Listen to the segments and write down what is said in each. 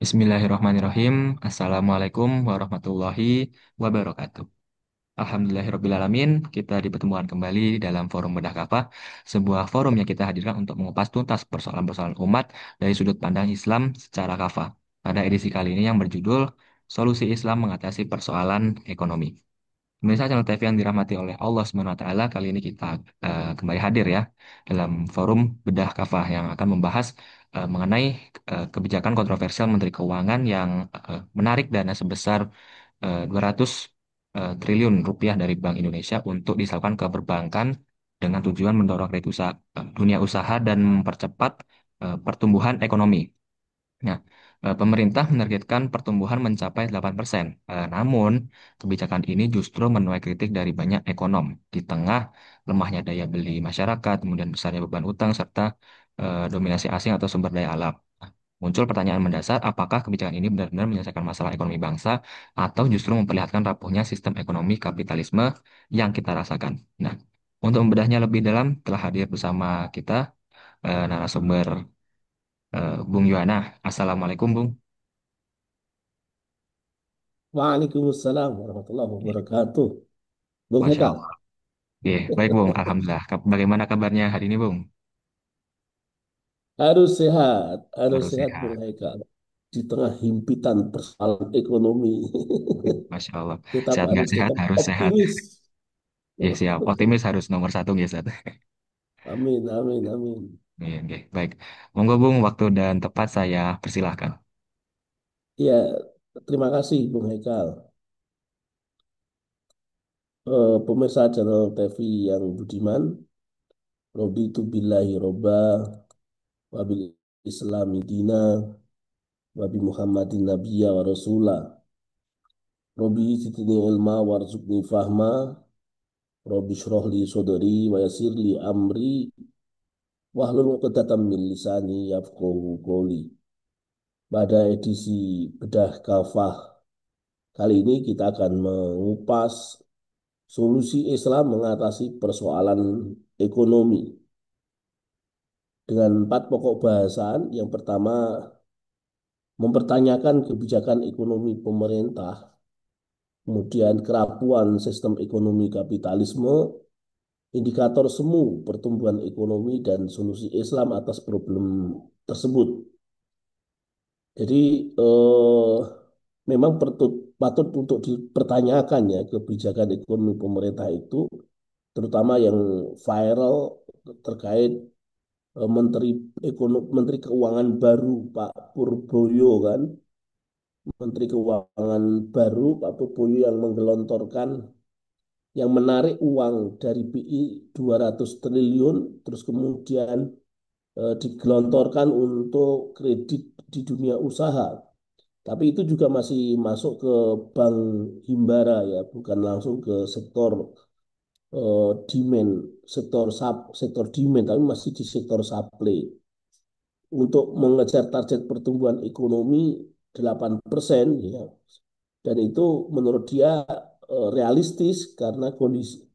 Bismillahirrahmanirrahim. Assalamualaikum warahmatullahi wabarakatuh. Alhamdulillahirrabbilalamin. Kita dipertemukan kembali dalam forum Bedah Kafah, sebuah forum yang kita hadirkan untuk mengupas tuntas persoalan-persoalan umat dari sudut pandang Islam secara kafah. Pada edisi kali ini yang berjudul Solusi Islam Mengatasi Persoalan Ekonomi. Pemirsa channel TV yang dirahmati oleh Allah Subhanahu wa taala, kali ini kita kembali hadir ya dalam forum Bedah Kafah yang akan membahas mengenai kebijakan kontroversial Menteri Keuangan yang menarik dana sebesar 200 triliun rupiah dari Bank Indonesia untuk disalurkan ke perbankan dengan tujuan mendorong kredit usaha, dunia usaha dan mempercepat pertumbuhan ekonomi. Nah, pemerintah menargetkan pertumbuhan mencapai 8%. Namun, kebijakan ini justru menuai kritik dari banyak ekonom di tengah lemahnya daya beli masyarakat, kemudian besarnya beban utang, serta dominasi asing atau sumber daya alam. Nah, muncul pertanyaan mendasar, apakah kebijakan ini benar-benar menyelesaikan masalah ekonomi bangsa atau justru memperlihatkan rapuhnya sistem ekonomi kapitalisme yang kita rasakan. Nah, untuk membedahnya lebih dalam, telah hadir bersama kita narasumber Bung Yohana. Assalamualaikum, Bung. Waalaikumsalam warahmatullahi Oke, wabarakatuh. Bung Masya Heka, Allah. Oke, baik, Bung. Alhamdulillah. Bagaimana kabarnya hari ini, Bung? harus Harus sehat Bung sehat. Heka. Di tengah himpitan persoalan ekonomi, Masya Allah. tetap Sehat nggak harus sehat, tetap harus sehat. optimis. Ya, siap. Optimis harus nomor satu, ya, Sat. Amin, amin, amin. Oke, oke, baik. Monggo, Bung. Waktu dan tepat saya persilahkan. Ya, terima kasih Bung Hekal. Pemirsa channel TV yang budiman, Raditu billahi robba, wabil islami dina, wabi Muhammadin nabiyya wa rasulah. Robi zidni ilma warzuqni fahma. Rabbi shrah li sodri wa yassir li amri wahlul 'uqdatam min lisani yafqahu qawli. Pada edisi Bedah Kafah kali ini kita akan mengupas solusi Islam mengatasi persoalan ekonomi dengan 4 pokok bahasan. Yang pertama, mempertanyakan kebijakan ekonomi pemerintah, kemudian kerapuan sistem ekonomi kapitalisme, indikator semu pertumbuhan ekonomi dan solusi Islam atas problem tersebut. Jadi eh, memang patut untuk dipertanyakan ya kebijakan ekonomi pemerintah itu, terutama yang viral terkait Menteri Keuangan baru Pak Purboyo kan, Menteri Keuangan baru Pak Purboyo yang menggelontorkan, yang menarik uang dari BI 200 triliun, terus kemudian digelontorkan untuk kredit di dunia usaha. Tapi itu juga masih masuk ke bank himbara ya, bukan langsung ke sektor demand, sektor demand, tapi masih di sektor supply. Untuk mengejar target pertumbuhan ekonomi 8% ya. Dan itu menurut dia realistis karena kondisi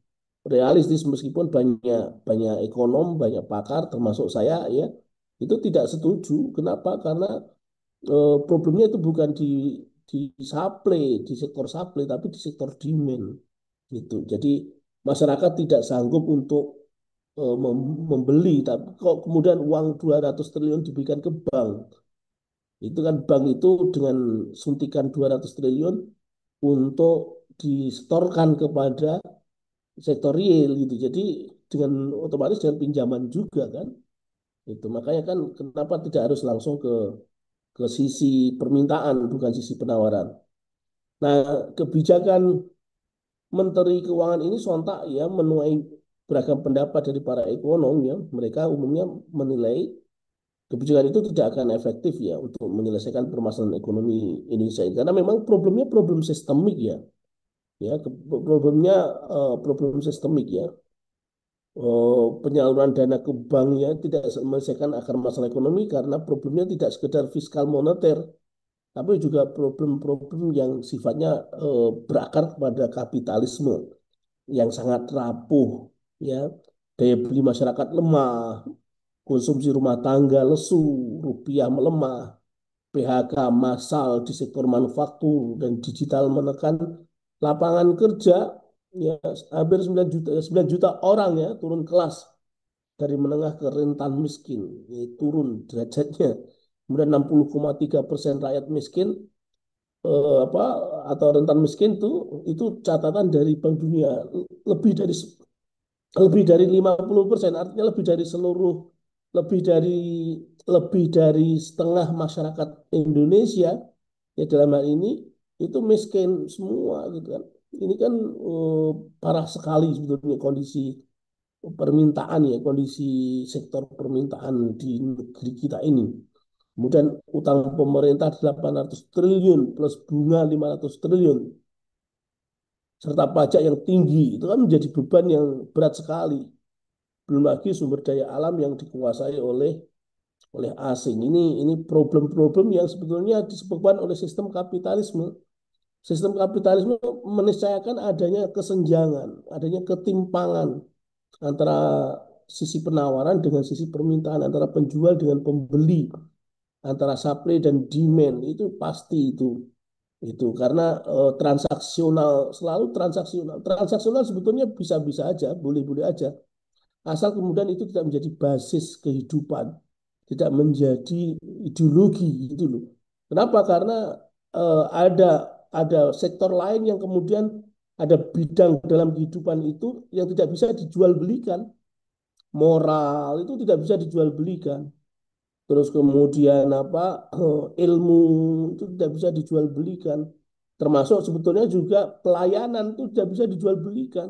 realistis, meskipun banyak banyak ekonom, banyak pakar termasuk saya ya, itu tidak setuju. Kenapa? Karena problemnya itu bukan di supply, di sektor supply, tapi di sektor demand gitu. Jadi masyarakat tidak sanggup untuk membeli, tapi kok kemudian uang 200 triliun diberikan ke bank. Itu kan bank itu dengan suntikan 200 triliun untuk disetorkan kepada sektor real gitu. Jadi dengan otomatis dengan pinjaman juga kan. Itu makanya kan kenapa tidak harus langsung ke sisi permintaan, bukan sisi penawaran. Nah, kebijakan Menteri Keuangan ini sontak ya menuai beragam pendapat dari para ekonom ya. Mereka umumnya menilai kebijakan itu tidak akan efektif ya untuk menyelesaikan permasalahan ekonomi Indonesia ini. Karena memang problemnya problem sistemik ya. Ya, problemnya problem sistemik ya. Penyaluran dana ke bank ya tidak menyelesaikan akar masalah ekonomi karena problemnya tidak sekedar fiskal moneter, tapi juga problem-problem yang sifatnya berakar pada kapitalisme yang sangat rapuh ya, daya beli masyarakat lemah, konsumsi rumah tangga lesu, rupiah melemah, PHK massal di sektor manufaktur dan digital menekan lapangan kerja, ya hampir 9 juta orang ya turun kelas dari menengah ke rentan miskin, ya, turun derajatnya. Kemudian 60,3% rakyat miskin apa atau rentan miskin itu catatan dari Bank Dunia lebih dari lebih dari 50%, artinya lebih dari lebih dari setengah masyarakat Indonesia ya dalam hal ini itu miskin semua gitu kan. Ini kan parah sekali sebetulnya kondisi permintaan ya, kondisi sektor permintaan di negeri kita ini. Kemudian utang pemerintah 800 triliun plus bunga 500 triliun serta pajak yang tinggi itu kan menjadi beban yang berat sekali. Belum lagi sumber daya alam yang dikuasai oleh asing. Ini problem-problem yang sebetulnya disebabkan oleh sistem kapitalisme. Sistem kapitalisme meniscayakan adanya kesenjangan, adanya ketimpangan antara sisi penawaran dengan sisi permintaan, antara penjual dengan pembeli, antara supply dan demand itu pasti itu karena transaksional, selalu transaksional sebetulnya bisa-bisa aja, boleh-boleh aja, asal kemudian itu tidak menjadi basis kehidupan, tidak menjadi ideologi gitu loh. Kenapa? Karena ada sektor lain yang kemudian ada bidang dalam kehidupan itu yang tidak bisa dijual belikan. Moral itu tidak bisa dijual belikan. Terus kemudian ilmu itu tidak bisa dijual belikan. Termasuk sebetulnya juga pelayanan itu tidak bisa dijual belikan.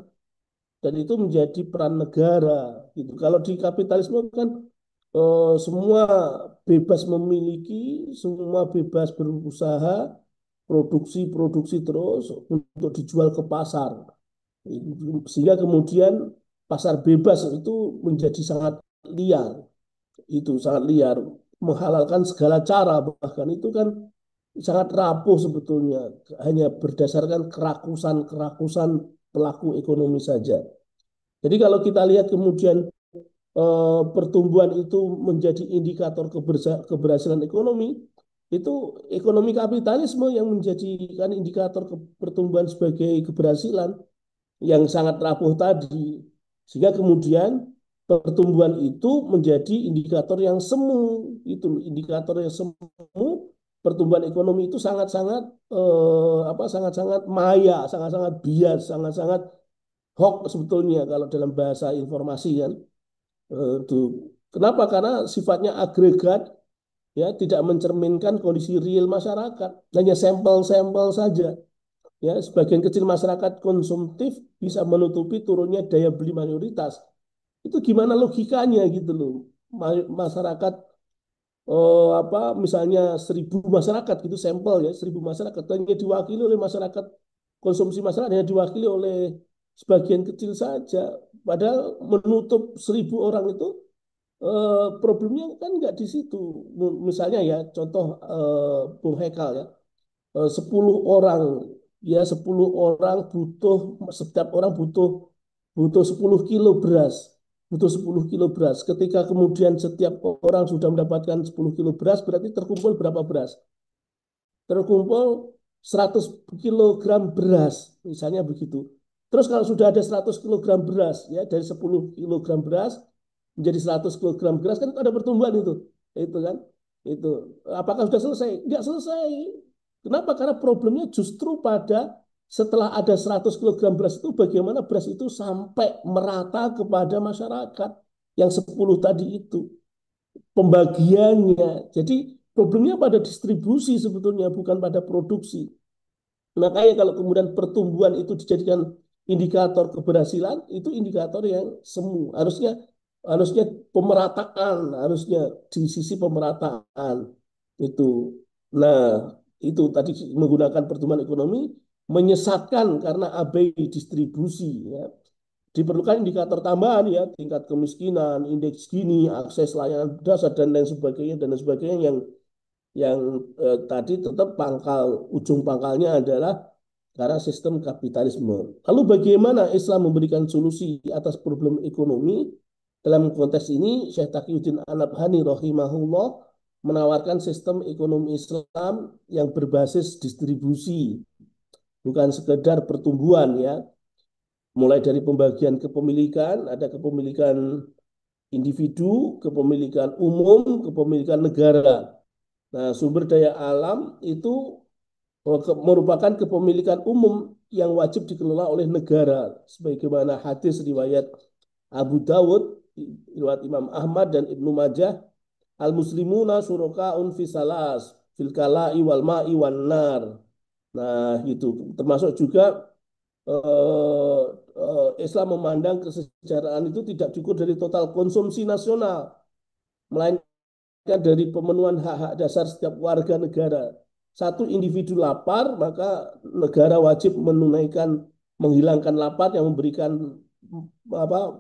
Dan itu menjadi peran negara gitu. Kalau di kapitalisme kan semua bebas memiliki, semua bebas berusaha, produksi terus untuk dijual ke pasar. Sehingga kemudian pasar bebas itu menjadi sangat liar, itu sangat liar, menghalalkan segala cara, bahkan itu kan sangat rapuh sebetulnya, hanya berdasarkan kerakusan pelaku ekonomi saja. Jadi kalau kita lihat kemudian pertumbuhan itu menjadi indikator keberhasilan ekonomi, itu ekonomi kapitalisme yang menjadikan indikator pertumbuhan sebagai keberhasilan yang sangat rapuh tadi. Sehingga kemudian pertumbuhan itu menjadi indikator yang semu, itu indikator yang semu, pertumbuhan ekonomi itu sangat-sangat sangat-sangat maya, sangat-sangat bias, sangat-sangat hoax sebetulnya kalau dalam bahasa informasi kan. Itu. Kenapa? Karena sifatnya agregat, ya tidak mencerminkan kondisi real masyarakat, hanya sampel-sampel saja. Ya, sebagian kecil masyarakat konsumtif bisa menutupi turunnya daya beli mayoritas. Itu gimana logikanya gitu loh? Masyarakat misalnya 1.000 masyarakat gitu sampel ya 1.000 masyarakat hanya diwakili oleh masyarakat konsumsi masyarakat hanya diwakili oleh sebagian kecil saja. Padahal menutup 1.000 orang itu problemnya kan nggak di situ. Misalnya ya contoh Bung Hekal ya 10 orang ya 10 orang butuh setiap orang butuh butuh 10 kilo beras butuh 10 kilo beras ketika kemudian setiap orang sudah mendapatkan 10 kilo beras berarti terkumpul berapa beras terkumpul 100 kilogram beras misalnya begitu terus kalau sudah ada 100 kilogram beras ya dari 10 kilogram beras menjadi 100 kilogram beras kan ada pertumbuhan itu kan itu apakah sudah selesai nggak selesai. Kenapa? Karena problemnya justru pada setelah ada 100 kilogram beras itu bagaimana beras itu sampai merata kepada masyarakat yang 10 tadi itu. Pembagiannya. Jadi problemnya pada distribusi sebetulnya bukan pada produksi. Makanya kalau kemudian pertumbuhan itu dijadikan indikator keberhasilan, itu indikator yang semu. Harusnya harusnya pemerataan, harusnya di sisi pemerataan itu. Nah, itu tadi menggunakan pertumbuhan ekonomi menyesatkan karena abai distribusi ya. Diperlukan indikator tambahan ya, tingkat kemiskinan, indeks gini, akses layanan dasar dan lain sebagainya yang tadi tetap ujung pangkalnya adalah karena sistem kapitalisme. Lalu bagaimana Islam memberikan solusi atas problem ekonomi? Dalam konteks ini Syekh Taqiyuddin An-Nabhani rahimahullah menawarkan sistem ekonomi Islam yang berbasis distribusi, bukan sekedar pertumbuhan ya. Mulai dari pembagian kepemilikan, ada kepemilikan individu, kepemilikan umum, kepemilikan negara. Nah, sumber daya alam itu merupakan kepemilikan umum yang wajib dikelola oleh negara. Sebagaimana hadis riwayat Abu Dawud, riwayat Imam Ahmad dan Ibnu Majah, al-muslimuna syurakaun fi salas, fil kala'i wal ma'i wan nar. Nah, itu termasuk juga Islam memandang kesejahteraan itu tidak diukur dari total konsumsi nasional, melainkan dari pemenuhan hak-hak dasar setiap warga negara. Satu individu lapar, maka negara wajib menunaikan menghilangkan lapar yang memberikan apa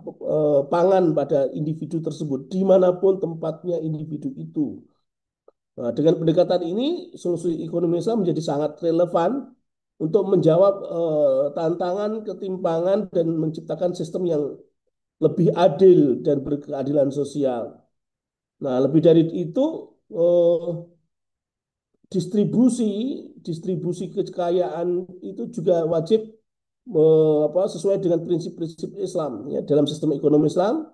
pangan pada individu tersebut dimanapun tempatnya individu itu. Nah, dengan pendekatan ini, solusi ekonomi Islam menjadi sangat relevan untuk menjawab tantangan ketimpangan dan menciptakan sistem yang lebih adil dan berkeadilan sosial. Nah, lebih dari itu, distribusi distribusi kekayaan itu juga wajib sesuai dengan prinsip-prinsip Islam ya. Dalam sistem ekonomi Islam,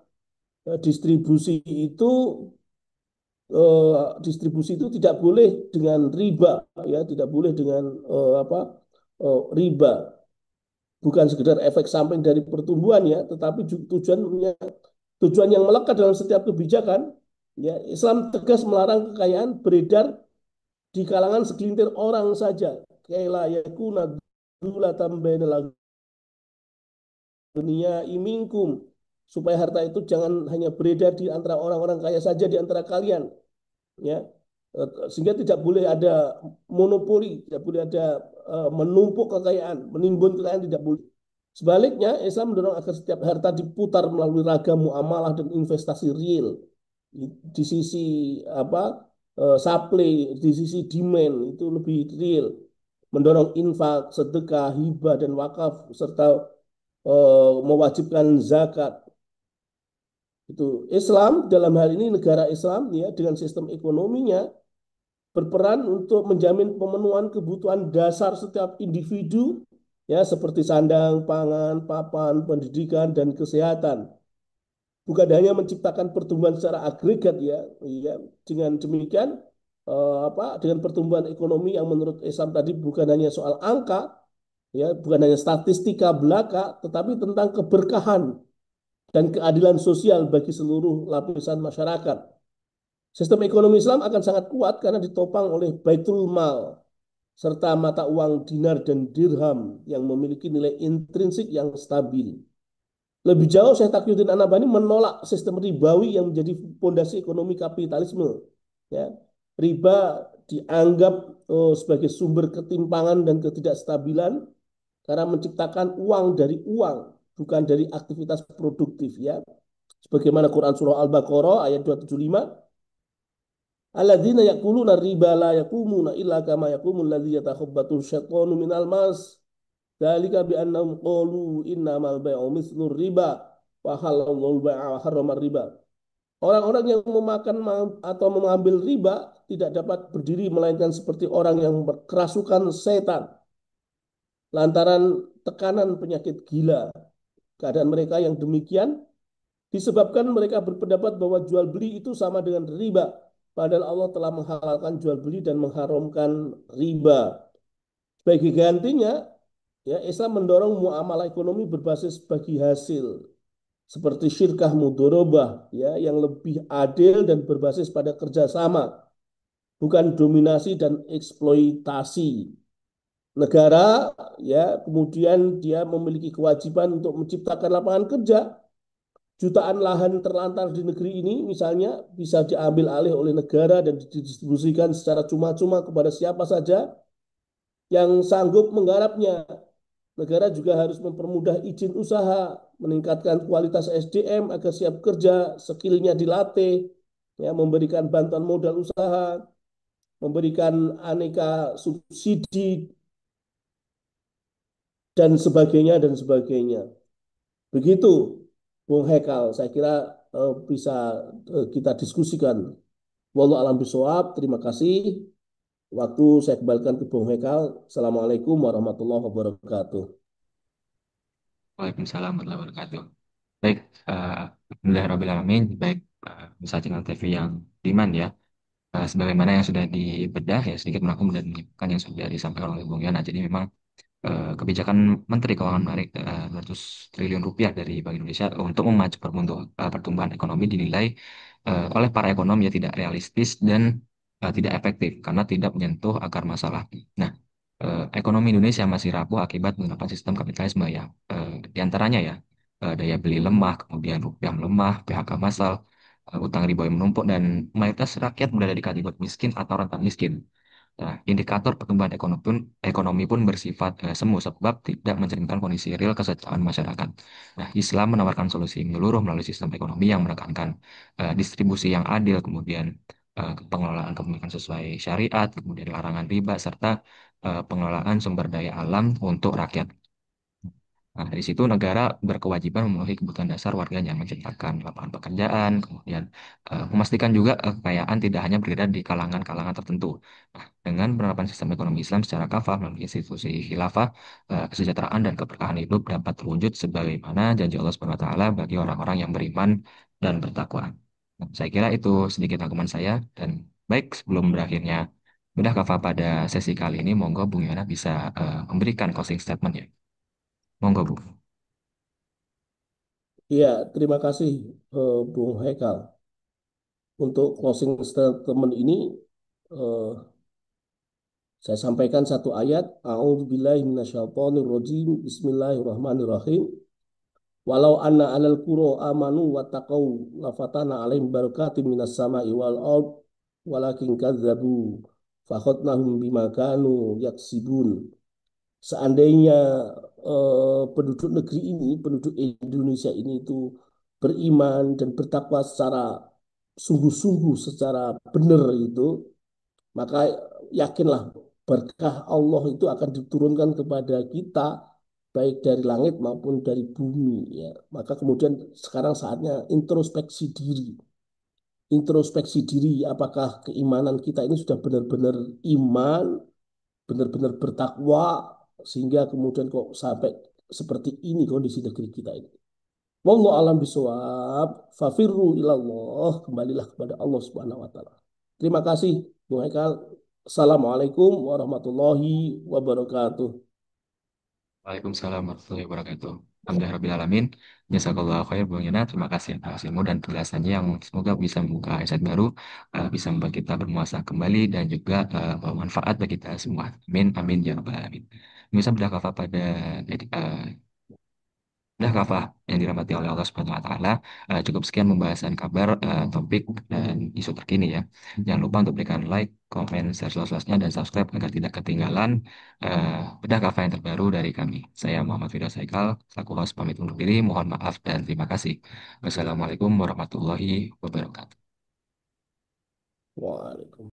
distribusi itu distribusi itu tidak boleh dengan riba ya, tidak boleh dengan riba, bukan sekedar efek samping dari pertumbuhan ya, tetapi tujuannya tujuan yang melekat dalam setiap kebijakan ya. Islam tegas melarang kekayaan beredar di kalangan segelintir orang saja. Kaila yakuna dulatan bainal dunia imingkum, supaya harta itu jangan hanya beredar di antara orang-orang kaya saja di antara kalian ya. Sehingga tidak boleh ada monopoli, tidak boleh ada menumpuk kekayaan, menimbun kekayaan, tidak boleh. Sebaliknya, Islam mendorong agar setiap harta diputar melalui ragam muamalah dan investasi real di sisi supply, di sisi demand itu lebih real, mendorong infak, sedekah, hibah dan wakaf serta mewajibkan zakat. Itu Islam dalam hal ini, negara Islam ya, dengan sistem ekonominya berperan untuk menjamin pemenuhan kebutuhan dasar setiap individu ya, seperti sandang, pangan, papan, pendidikan dan kesehatan. Bukan hanya menciptakan pertumbuhan secara agregat ya, ya. Dengan demikian dengan pertumbuhan ekonomi yang menurut Islam tadi bukan hanya soal angka ya, bukan hanya statistika belaka, tetapi tentang keberkahan dan keadilan sosial bagi seluruh lapisan masyarakat. Sistem ekonomi Islam akan sangat kuat karena ditopang oleh Baitul Mal serta mata uang dinar dan dirham yang memiliki nilai intrinsik yang stabil. Lebih jauh, Syekh Taqiyuddin An-Nabhani menolak sistem ribawi yang menjadi fondasi ekonomi kapitalisme. Ya, riba dianggap sebagai sumber ketimpangan dan ketidakstabilan karena menciptakan uang dari uang, bukan dari aktivitas produktif ya. Sebagaimana Quran surah Al-Baqarah ayat 275, alladzina yakuluna riba la yakumuna illa kama yakumul ladzi yatakhabbathu syaitanu minal mas. Dzalika bi annahum qalu innamal bai'u mithlur riba wa halallahu bai'a wa harrama riba. Orang-orang yang memakan atau mengambil riba tidak dapat berdiri melainkan seperti orang yang kerasukan setan lantaran tekanan penyakit gila. Keadaan mereka yang demikian disebabkan mereka berpendapat bahwa jual beli itu sama dengan riba. Padahal Allah telah menghalalkan jual beli dan mengharamkan riba. Sebagai gantinya, ya, Islam mendorong muamalah ekonomi berbasis bagi hasil seperti syirkah mudorobah ya, yang lebih adil dan berbasis pada kerjasama, bukan dominasi dan eksploitasi. Negara ya kemudian dia memiliki kewajiban untuk menciptakan lapangan kerja. Jutaan lahan terlantar di negeri ini misalnya bisa diambil alih oleh negara dan didistribusikan secara cuma-cuma kepada siapa saja yang sanggup menggarapnya. Negara juga harus mempermudah izin usaha, meningkatkan kualitas SDM agar siap kerja, skillnya dilatih, ya, memberikan bantuan modal usaha, memberikan aneka subsidi dan sebagainya dan sebagainya. Begitu, Bung Hekal, saya kira bisa kita diskusikan. Wallahu alam bisawab. Terima kasih. Waktu saya kembalikan ke Bung Hekal. Assalamualaikum warahmatullahi wabarakatuh. Waalaikumsalam warahmatullahi wabarakatuh. Baik, Alhamdulillahirrahmanirrahim. Baik, bisa channel TV yang diman ya. Sebagaimana yang sudah dibedah ya sedikit merangkum dan menyimpulkan yang sudah disampaikan oleh Bung Yana. Jadi memang kebijakan Menteri Keuangan menarik 200 triliun rupiah dari Bank Indonesia untuk memacu pertumbuhan ekonomi dinilai oleh para ekonom ya tidak realistis dan tidak efektif karena tidak menyentuh akar masalah. Nah, ekonomi Indonesia masih rapuh akibat menggunakan sistem kapitalisme ya. Di antaranya ya daya beli lemah, kemudian rupiah melemah, PHK massal, utang riba yang menumpuk dan mayoritas rakyat berada di kategori miskin atau rentan miskin. Nah, indikator pertumbuhan ekonomi pun bersifat semu sebab tidak mencerminkan kondisi real kesejahteraan masyarakat. Nah, Islam menawarkan solusi menyeluruh melalui sistem ekonomi yang menekankan distribusi yang adil, kemudian pengelolaan kepemilikan sesuai syariat, kemudian larangan riba, serta pengelolaan sumber daya alam untuk rakyat. Nah, dari situ negara berkewajiban memenuhi kebutuhan dasar warganya, menciptakan lapangan pekerjaan, kemudian memastikan juga kekayaan tidak hanya beredar di kalangan-kalangan tertentu. Nah, dengan penerapan sistem ekonomi Islam secara kafah melalui institusi khilafah, kesejahteraan dan keberkahan hidup dapat terwujud sebagaimana janji Allah Subhanahu wa taala bagi orang-orang yang beriman dan bertakwa. Nah, saya kira itu sedikit rangkuman saya dan baik sebelum berakhirnya bedah kafah pada sesi kali ini, monggo Bung Yana bisa memberikan closing statement ya. Monggo Bu. Iya, terima kasih Bung Hekal. Untuk closing statement ini eh, saya sampaikan satu ayat. A'udzubillahi minasyaitonirrajim. Bismillahirrahmanirrahim. Walau anna alal qura amanu wattaqau lafatana alaihim barakatim minas sama'i wal ard walakin kadzabu fakhadnahum bima kanu yaksibun. Seandainya penduduk negeri ini, penduduk Indonesia ini itu beriman dan bertakwa secara sungguh-sungguh, secara benar itu, maka yakinlah berkah Allah itu akan diturunkan kepada kita baik dari langit maupun dari bumi ya. Maka kemudian sekarang saatnya introspeksi diri. Introspeksi diri apakah keimanan kita ini sudah benar-benar iman, benar-benar bertakwa sehingga kemudian kok sampai seperti ini kondisi negeri kita ini. Wallahu alam bisawab. Fafirru ilallah. Kembalilah kepada Allah Subhanahu wa taala. Terima kasih, Bung Haikal. Assalamualaikum warahmatullahi wabarakatuh. Waalaikumsalam warahmatullahi wabarakatuh. Alhamdulillahirrahmanirrahim. Jazakallah khair Bung Yana. Terima kasih atas ilmu dan penjelasannya yang semoga bisa membuka insight baru, bisa membuat kita bermuasa kembali dan juga bermanfaat bagi kita semua. Amin, amin, ya rabbal alamin. Bisa berkafah pada Nah, kafah yang dirahmati oleh Allah Subhanahu wa taala, cukup sekian pembahasan kabar, topik dan isu terkini ya. Jangan lupa untuk berikan like, komen, share seluas-luasnya dan subscribe agar tidak ketinggalan bedah kafah yang terbaru dari kami. Saya Muhammad Firdaus Haikal, selaku host pamit undur diri. Mohon maaf dan terima kasih. Wassalamualaikum warahmatullahi wabarakatuh. Waalaikumsalam.